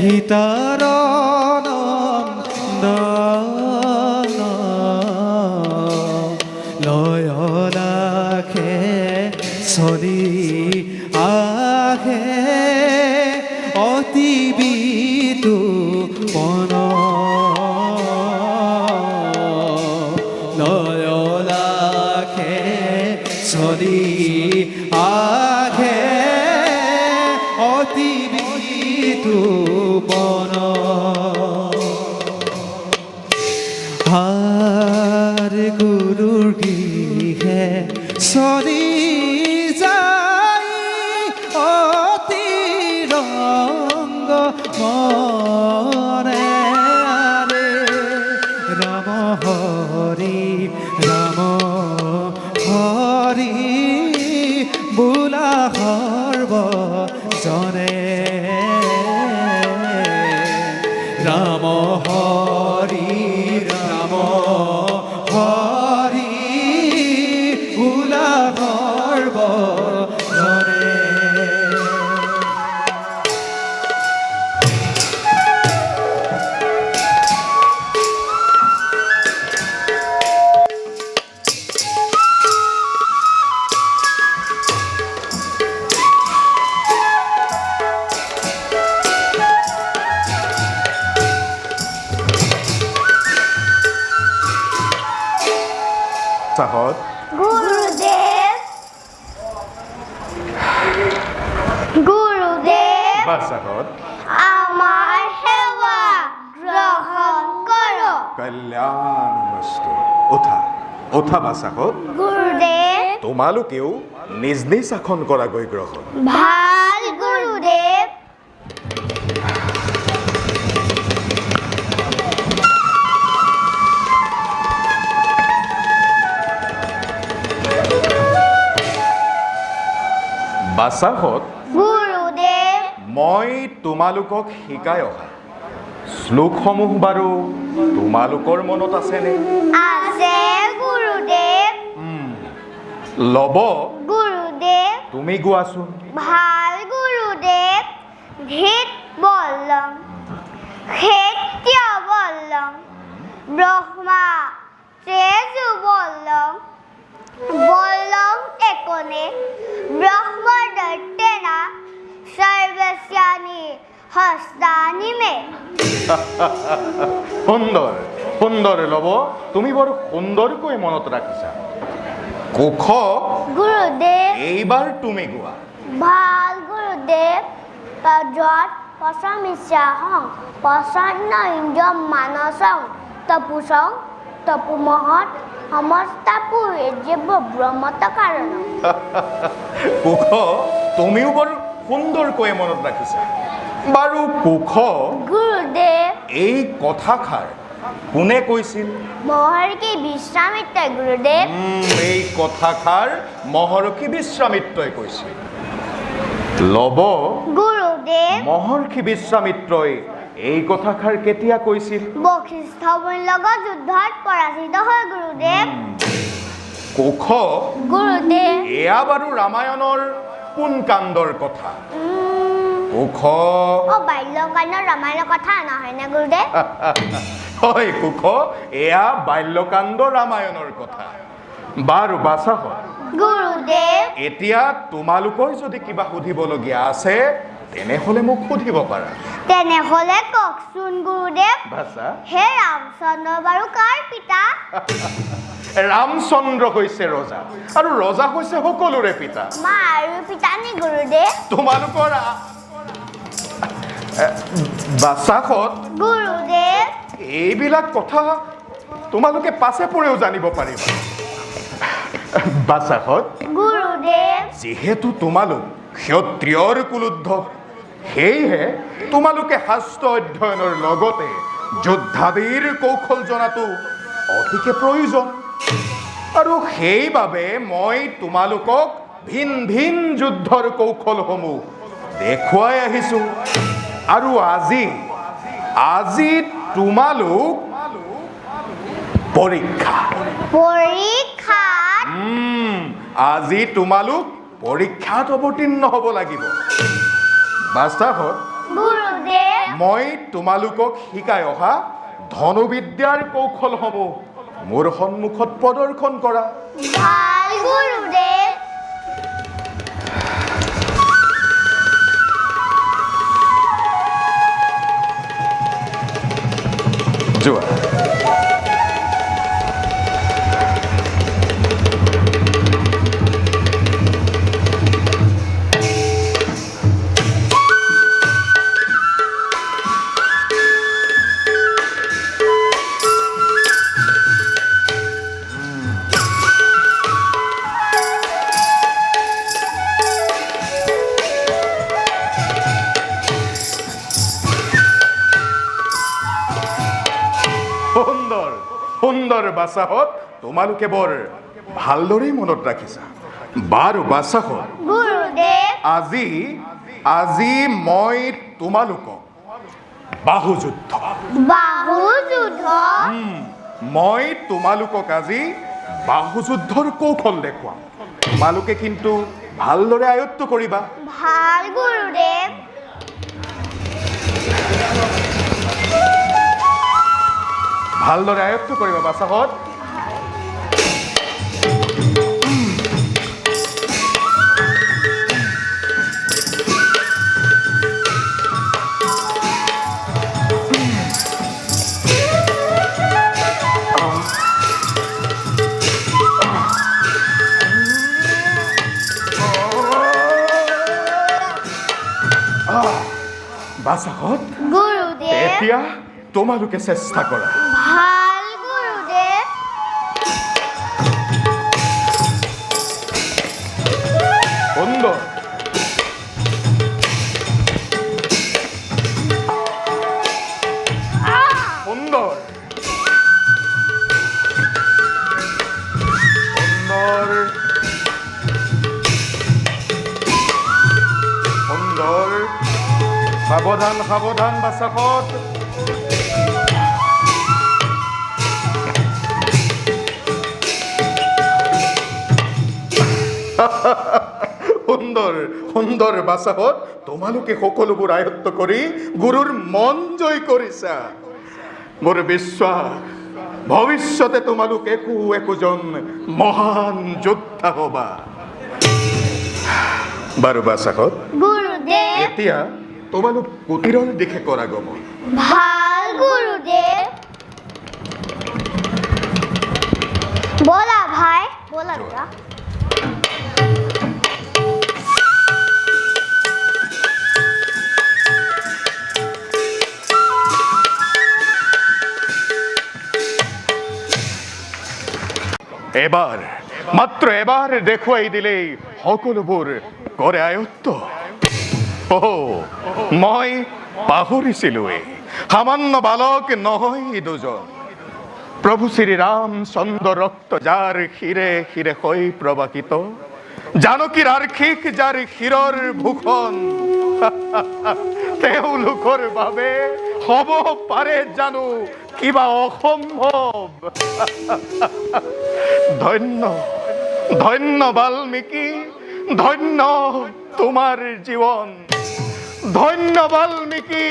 সীতারণ লয়লাখে চলি আহে অতি বিতূপন লয়লাখে চলি আহে অতি বিতূপন আর গুরুর গৃহে চলি যাই অতি রঙ্গ মনে রাম হরি বোলা সর্ব জনে রাম হরি বোলা সর্ব জনে সাহত গুরুদেব সাহত আমার সেৱা গ্ৰহণ কৰো কল্যাণমস্তু ওঠা বাসাহত গুৰুদেব তোমালোকেও নিজ নিজ আসন কৰাগৈ গ্ৰহণ ভাল গুৰুদেব বাসাহত গুৰুদেব মই তোমালোকক শিকাই অহা শ্লোকসমূহ বাৰু তোমালোকৰ মনত আছেনে আছে গুৰুদেব লব গুৰুদেব তুমি গোৱাচোন ভাল গুৰুদেব ধীত বল্লম ক্ষেত্য বল্লম ব্ৰহ্মা তেজু বল্লম বল্লম একনে ব্ৰহ্মদত্তেনা সৰ্বস্যানি হস্তানি মে সুন্দৰ লব তুমি বৰ সুন্দৰকৈ মনত ৰাখিছা কুশ গুৰুদেব এইবাৰ তুমি গোৱা ভাল গুৰুদেব তজত পশমিষ্যাহং প্ৰসন্ন ইন্দ্ৰ মানসং তপুসং তপুমহৎ সমস্তাপুৰে জীব ব্ৰহ্মত কাৰণ কুশ তুমিও বৰ সুন্দৰকৈ মনত ৰাখিছা বাৰু কুশ গুৰুদেব এই কথাষাৰ কোনে কৈছিল মহৰ্ষি বিশ্বামিত্ৰ গুৰুদেব এই কথাষাৰ মহৰ্ষি বিশ্বামিত্ৰই কৈছিল লব গুৰুদেব মহৰ্ষি বিশ্বামিত্ৰই এই কথাষাৰ কেতিয়া কৈছিল বশিষ্ঠ মুনিৰ লগত যুদ্ধত পৰাজিত হৈ গুৰুদেৱ কুশ গুৰুদেৱ এয়া বাৰু ৰামায়ণৰ কোন কাণ্ডৰ কথা কুশ বাল্যকালৰ ৰামায়ণৰ কথা নহয়নে গুৰুদেৱ হয় কুশ এয়া বাল্যকাণ্ড ৰামায়ণৰ কথা বাৰু বাচাহত গুৰুদেৱ এতিয়া তোমালোকৰ যদি কিবা সুধিবলগীয়া আছে তেনেহলে মোক সুধিব পাৰা তেনেহলে কওকচোন গুৰুদেৱ বাচা হে ৰামচন্দ্ৰ বাৰু কাৰ পিতা ৰামচন্দ্ৰ হৈছে ৰজা আৰু ৰজা হৈছে সকলোৰে পিতা মা আৰু পিতা নি গুৰুদেৱ তোমালোকৰ বাচাহত গুৰুদেৱ এইবিলাক কথা তোমালোকে পাছে পৰেও জানিব পাৰিবা বাচাহত গুৰুদেৱ যিহেতু তোমালোক ক্ষত্ৰিয়ৰ কুলোদ্ধৱ সেয়েহে তোমালোকে শাস্ত্ৰ অধ্যয়নৰ লগতে যোদ্ধাদিৰ কৌশল জনাটো অতিকে প্ৰয়োজন আৰু সেইবাবে মই তোমালোকক ভিন ভিন যুদ্ধৰ কৌশলসমূহ দেখুৱাই আহিছোঁ আৰু আজি তোমালোক আজি তোমালোক পৰীক্ষাত অৱতীৰ্ণ হ'ব লাগিব বাস্তাৱত মই তোমালোকক শিকাই অহা ধনুবিদ্যাৰ কৌশলসমূহ মোৰ সন্মুখত প্ৰদৰ্শন কৰা। ভাল গুৰুদেৱ। যোৱা। সুন্দৰ সুন্দৰ বাচাহত তোমালোকে বৰ ভালদৰে মনত ৰাখিছা। বাৰু বাচাহত, গুৰুদেৱ। আজি মই তোমালোকক বাহুযুদ্ধ বাহুযুদ্ধ। মই তোমালোকক আজি বাহুযুদ্ধৰ কৌশল দেখুৱাম। তোমালোকে কিন্তু ভালদৰে আয়ত্ত কৰিবা। ভাল গুৰুদেৱ। ভালদৰে আয়ত্ত কৰিবা বাচাহত। বাচাহত, গুৰুদেৱ। এতিয়া তোমালোকে চেষ্টা কৰা। ভাল গুৰুদেৱ। সুন্দৰ। সুন্দৰ। সুন্দৰ। সুন্দৰ। সাৱধান সাৱধান বাচাহত। সুন্দৰ সুন্দৰ বাচাহত, তোমালোকে সকলোবোৰ আয়ত্ত কৰি গুৰুৰ মন জয় কৰিছা। মোৰ বিশ্বাস, ভৱিষ্যতে তোমালোকে একোজন মহান যোদ্ধা হবা। বাৰু বাচাহত, গুৰুদেৱ। এতিয়া তোমালোক কুটিৰৰ দিশে কৰা গমন। ভাল গুৰুদেৱ। ব'লা ভাই, ব'লা দাদা। এবাৰ মাত্ৰ এবাৰ দেখুৱাই দিলেই সকলোবোৰ কৰে আয়ত্ত। মই পাহৰিছিলোৱেই, সামান্য বালক নহয় দুজন। প্ৰভু শ্ৰীৰামচন্দ্ৰ ৰক্ত যাৰ শিৰে শিৰে হৈ প্ৰবাহিত, জানকীৰ আৰ্শিক যাৰ শিৰৰ ভূষণ, তেওঁলোকৰ বাবে হ'ব পাৰে জানো কিবা অসম্ভৱ? ধন্য ধন্য বাল্মীকি, ধন্য তোমাৰ জীৱন, ধন্য বাল্মীকি